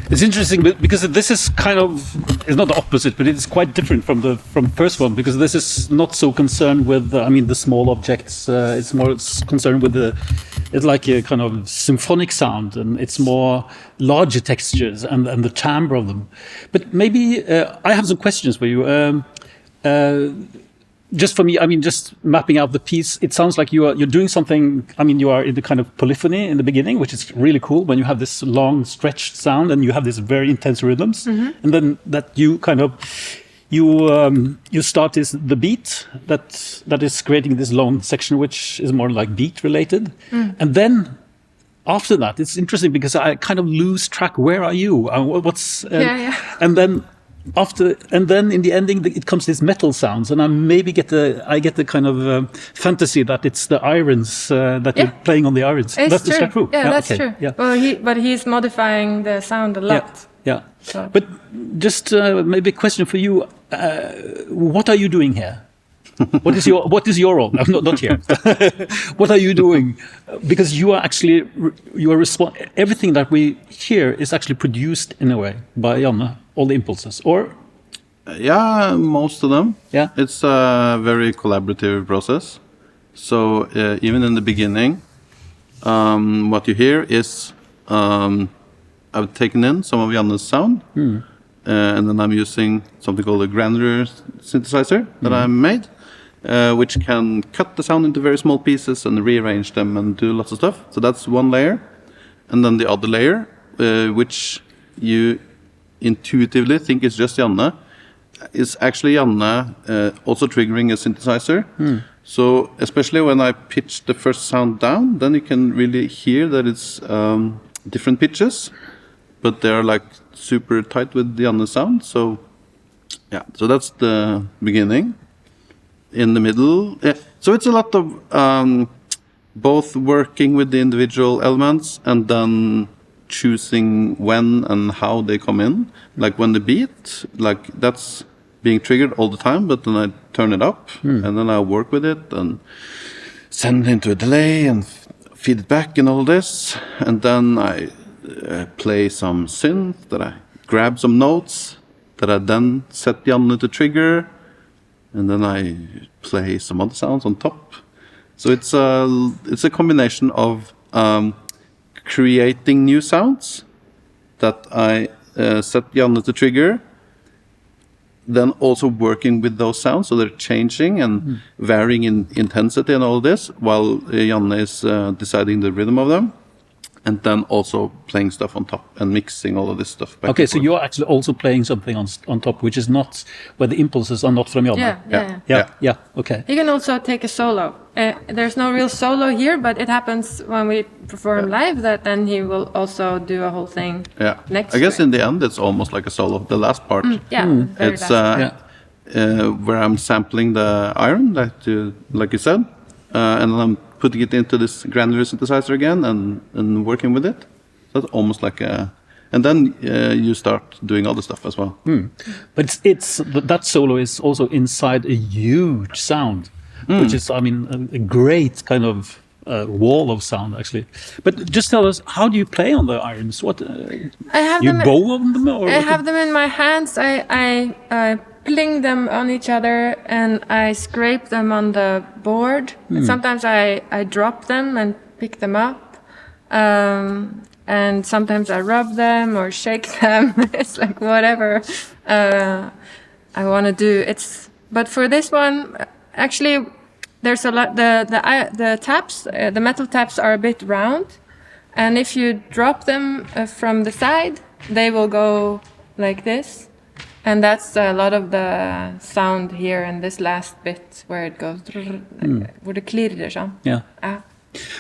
It's interesting because this is it's not the opposite, but it's quite different from the first one, because this is not so concerned with the small objects. It's more concerned with it's like a kind of symphonic sound, and it's more larger textures and the timbre of them. But maybe I have some questions for you. Just for me, just mapping out the piece, it sounds like you're doing something. You are in the kind of polyphony in the beginning, which is really cool when you have this long stretched sound and you have this very intense rhythms, and then that you kind of you start the beat that is creating this long section, which is more like beat related, and then after that, it's interesting because I kind of lose track. Where are you? And then. And then in the ending, it comes this metal sounds, and I get the kind of fantasy that it's the irons that you're playing on the irons. Is that true? Yeah, that's true. Yeah. Well, but he's modifying the sound a lot. Yeah. So. But just maybe a question for you: what are you doing here? What is your role? Not here. What are you doing? Because you are everything that we hear is actually produced in a way by Janne. All the impulses, or? Yeah, most of them. Yeah. It's a very collaborative process. So even in the beginning, what you hear is I've taken in some of Janne's sound, and then I'm using something called a granular synthesizer that I made, which can cut the sound into very small pieces and rearrange them and do lots of stuff. So that's one layer. And then the other layer, which you intuitively think is just Janne, is actually Janne also triggering a synthesizer. So especially when I pitch the first sound down, then you can really hear that it's different pitches, but they're like super tight with Janne's sound. So yeah, so that's the beginning. In the middle, so it's a lot of both working with the individual elements and then choosing when and how they come in. Like when the beat, like that's being triggered all the time, but then I turn it up and then I work with it and send it into a delay and feed it back and all this. And then I play some synth, that I grab some notes that I then set Janne to trigger, and then I play some other sounds on top. So it's a combination of creating new sounds that I set Janne to trigger, then also working with those sounds, so they're changing and varying in intensity and all this, while Janne is deciding the rhythm of them, and then also playing stuff on top and mixing all of this stuff back. Okay, so you're actually also playing something on top, which is not where the impulses are not from Janne. Yeah. Okay. He can also take a solo. There's no real solo here, but it happens when we perform live that then he will also do a whole thing. Yeah. Next I guess in the end it's almost like a solo. The last part. It's where I'm sampling the iron, like you said, and then I'm putting it into this granular synthesizer again and working with it. So it's almost like and then you start doing other stuff as well. But that solo is also inside a huge sound, which is, a great kind of wall of sound, actually. But just tell us, how do you play on the irons? What I have you them, bow on them? Or I have them in my hands. I pling them on each other and I scrape them on the board. And sometimes I drop them and pick them up. And sometimes I rub them or shake them. It's like whatever I want to do. But for this one, actually, there's a lot. The taps, the metal taps are a bit round, and if you drop them from the side, they will go like this, and that's a lot of the sound here in this last bit where it goes, where the klirrer sånn. Yeah.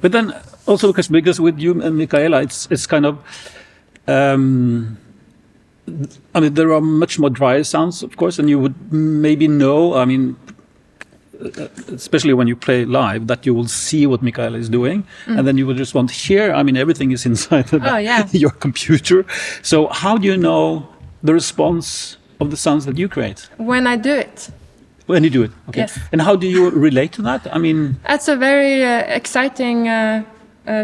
But then also because with you and Michaela, it's kind of, there are much more dry sounds, of course, and you would maybe know, especially when you play live, that you will see what Michaela is doing, and then you will just want to hear. Everything is inside your computer. So how do you know the response of the sounds that you create? When I do it. When you do it, okay. Yes. And how do you relate to that? That's a very exciting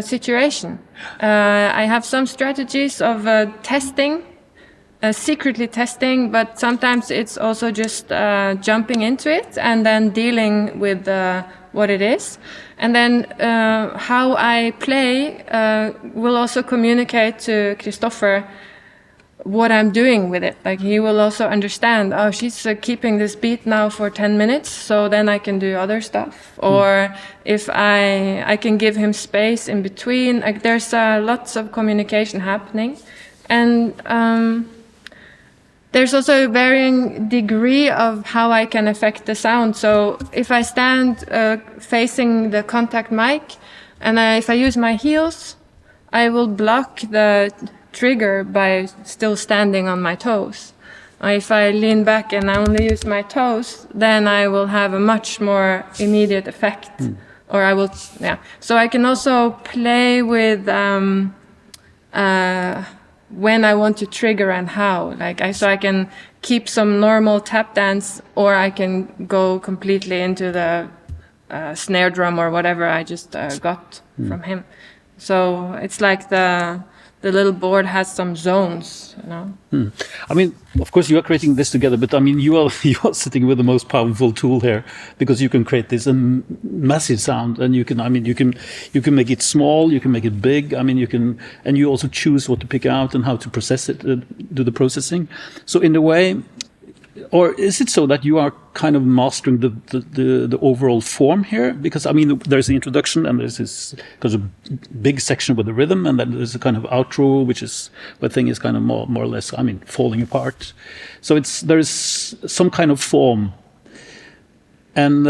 situation. I have some strategies of testing secretly testing, but sometimes it's also just jumping into it and then dealing with what it is. And then how I play will also communicate to Kristoffer what I'm doing with it. Like he will also understand, oh, she's keeping this beat now for 10 minutes, so then I can do other stuff. Or if I can give him space in between. Like there's lots of communication happening. And there's also a varying degree of how I can affect the sound. So if I stand facing the contact mic, and if I use my heels, I will block the trigger by still standing on my toes. If I lean back and I only use my toes, then I will have a much more immediate effect. Or I will, yeah. So I can also play with when I want to trigger and how. So I can keep some normal tap dance, or I can go completely into the snare drum or whatever I just got from him. So it's like the little board has some zones, you know. I mean, of course, you are creating this together, but I mean, you are sitting with the most powerful tool here, because you can create this massive sound, and you can make it small, you can make it big. I mean, and you also choose what to pick out and how to process it, do the processing. So in a way, or is it so that you are kind of mastering the overall form here? Because I mean, there's the introduction, and there's this kind of big section with the rhythm, and then there's a kind of outro, which is where thing is kind of more or less, I mean, falling apart. So there's some kind of form. And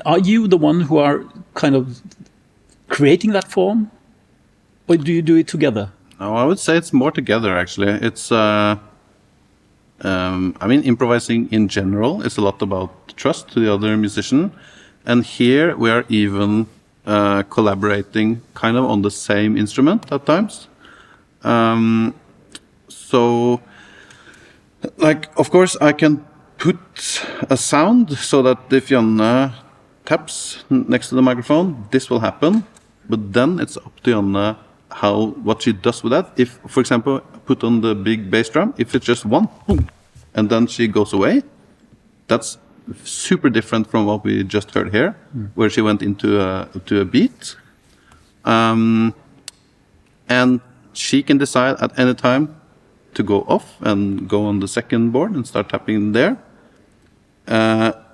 are you the one who are kind of creating that form, or do you do it together? No, I would say it's more together, actually. It's I mean, improvising in general is a lot about trust to the other musician, and here we are even collaborating kind of on the same instrument at times. So, like, of course, I can put a sound so that if Janne taps next to the microphone, this will happen, but then it's up to Janne what she does with that. If, for example, put on the big bass drum, if it's just one, boom, and then she goes away, that's super different from what we just heard here, where she went into a beat. And she can decide at any time to go off and go on the second board and start tapping there.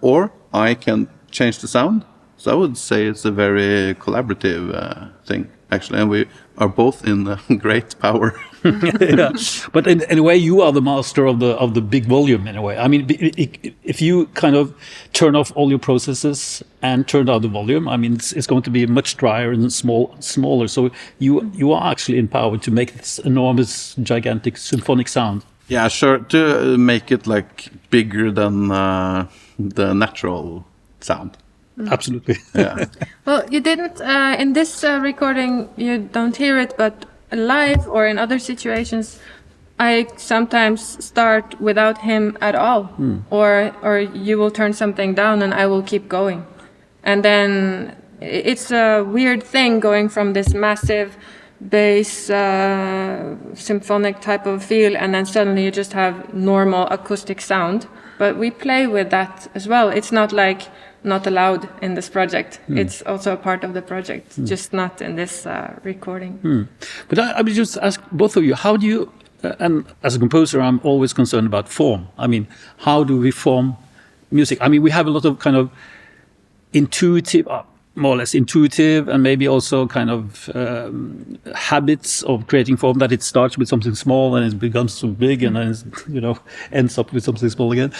Or I can change the sound. So I would say it's a very collaborative thing, actually, and we are both in great power. Yeah. But in a way, you are the master of the big volume. In a way, I mean, if you kind of turn off all your processes and turn down the volume, I mean, it's going to be much drier and smaller. So you are actually empowered to make this enormous, gigantic symphonic sound. Yeah, sure. To make it like bigger than the natural sound. Absolutely. Yeah. Well, you didn't in this recording. You don't hear it, but live or in other situations, I sometimes start without him at all, or you will turn something down and I will keep going, and then it's a weird thing going from this massive bass symphonic type of feel, and then suddenly you just have normal acoustic sound. But we play with that as well. It's not like not allowed in this project. It's also a part of the project, just not in this recording. But I would just ask both of you, how do you, and as a composer, I'm always concerned about form. I mean, how do we form music? I mean, we have a lot of kind of intuitive, more or less intuitive, and maybe also kind of habits of creating form, that it starts with something small and it becomes so big and then ends up with something small again.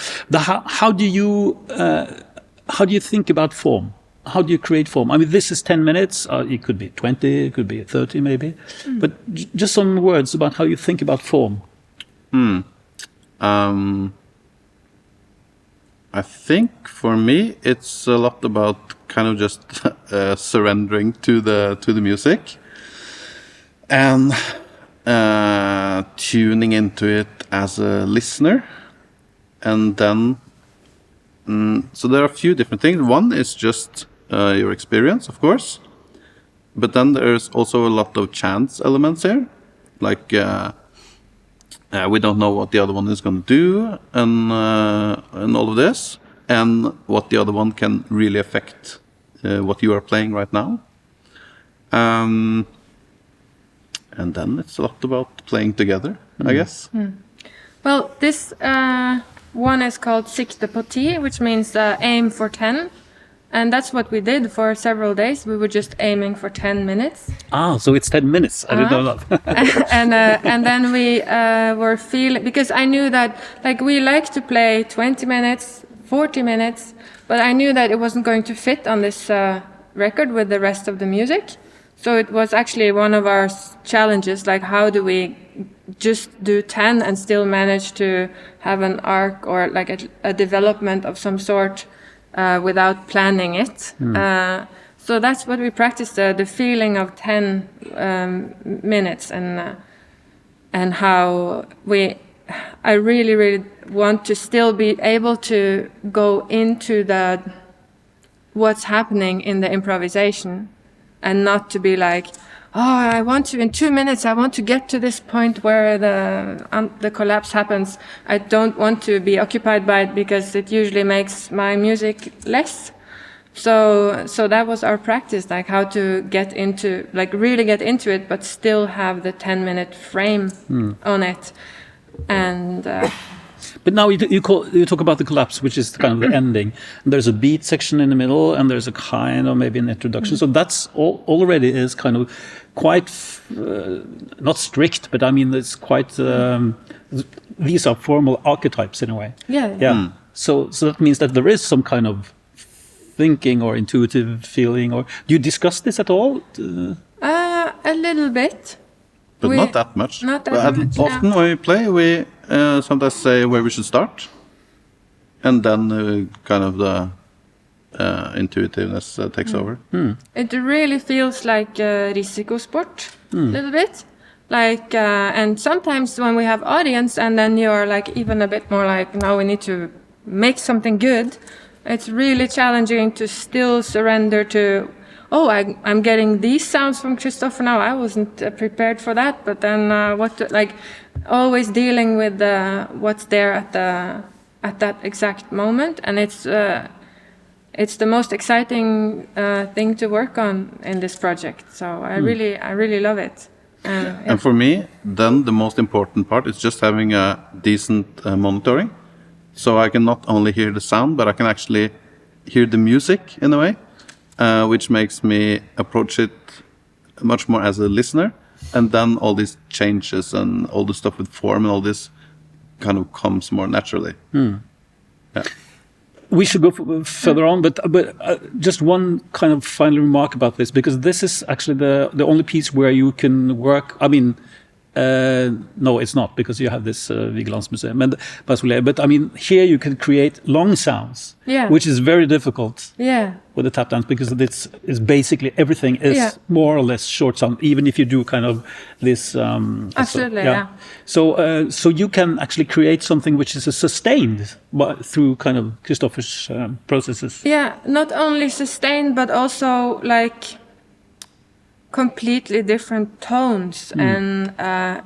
How do you think about form? How do you create form? I mean, this is 10 minutes. It could be 20, it could be 30 maybe. But just some words about how you think about form. I think for me, it's a lot about kind of just surrendering to the music and tuning into it as a listener. And then, so there are a few different things. One is just your experience, of course. But then there's also a lot of chance elements here. Like we don't know what the other one is going to do, and all of this, and what the other one can really affect what you are playing right now. And then it's a lot about playing together, I guess. Well, this one is called Sikte på 10, which means aim for 10. And that's what we did for several days. We were just aiming for 10 minutes. Ah, so it's 10 minutes. I didn't know that. And then we were feeling, because I knew that, like, we like to play 20 minutes, 40 minutes, but I knew that it wasn't going to fit on this record with the rest of the music. So it was actually one of our challenges, like, how do we just do 10 and still manage to have an arc or like a development of some sort without planning it. So that's what we practiced, the feeling of 10 minutes, and how I really, really want to still be able to go into what's happening in the improvisation, and not to be like, oh, I want to, in 2 minutes, I want to get to this point where the collapse happens. I don't want to be occupied by it, because it usually makes my music less. So that was our practice, like how to get into, like really get into it, but still have the 10-minute frame on it. And but now you talk about the collapse, which is kind of the ending. And there's a beat section in the middle, and there's a kind of maybe an introduction. So that's already is kind of quite not strict, but I mean it's quite. These are formal archetypes in a way. Yeah. So that means that there is some kind of thinking or intuitive feeling. Or do you discuss this at all? A little bit. But not that much. Not that much. Often when we play, we sometimes say where we should start, and then kind of the intuitiveness takes over. It really feels like risikosport, a little bit. Like, and sometimes when we have audience, and then you're like even a bit more like, now we need to make something good, it's really challenging to still surrender to, oh, I'm getting these sounds from Kristoffer now. I wasn't prepared for that. But then like always dealing with what's there at that exact moment. And it's the most exciting thing to work on in this project. So I really love it. And for me, then the most important part is just having a decent monitoring. So I can not only hear the sound, but I can actually hear the music in a way. Which makes me approach it much more as a listener, and then all these changes and all the stuff with form and all this kind of comes more naturally. Yeah. We should go further on, but just one kind of final remark about this, because this is actually the only piece where you can work. I mean, no, it's not, because you have this Vigelandsmuseum, but I mean, here you can create long sounds, which is very difficult with the tap dance, because it's basically everything is more or less short sound, even if you do kind of this. Absolutely, So you can actually create something which is sustained through kind of Kristoffer's processes. Yeah, not only sustained, but also like completely different tones and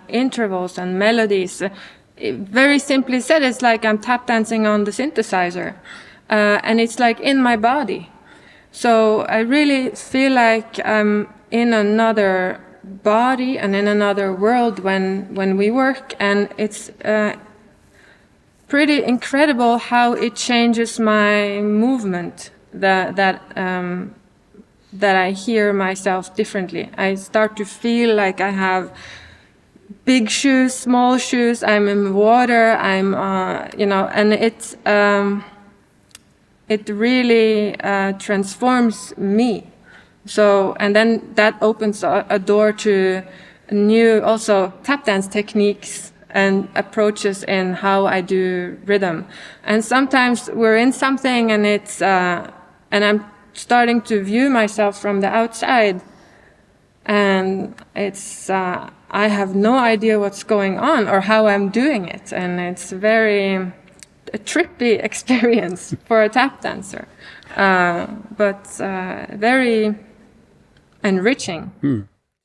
intervals and melodies. Very simply said, it's like I'm tap dancing on the synthesizer, and it's like in my body. So I really feel like I'm in another body and in another world when we work, and it's pretty incredible how it changes my movement. That I hear myself differently. I start to feel like I have big shoes, small shoes. I'm in water. I'm, and it really transforms me. So, and then that opens a door to new, also tap dance techniques and approaches in how I do rhythm. And sometimes we're in something, and it's, and I'm starting to view myself from the outside, and it's I have no idea what's going on or how I'm doing it, and it's a trippy experience for a tap dancer, but very enriching.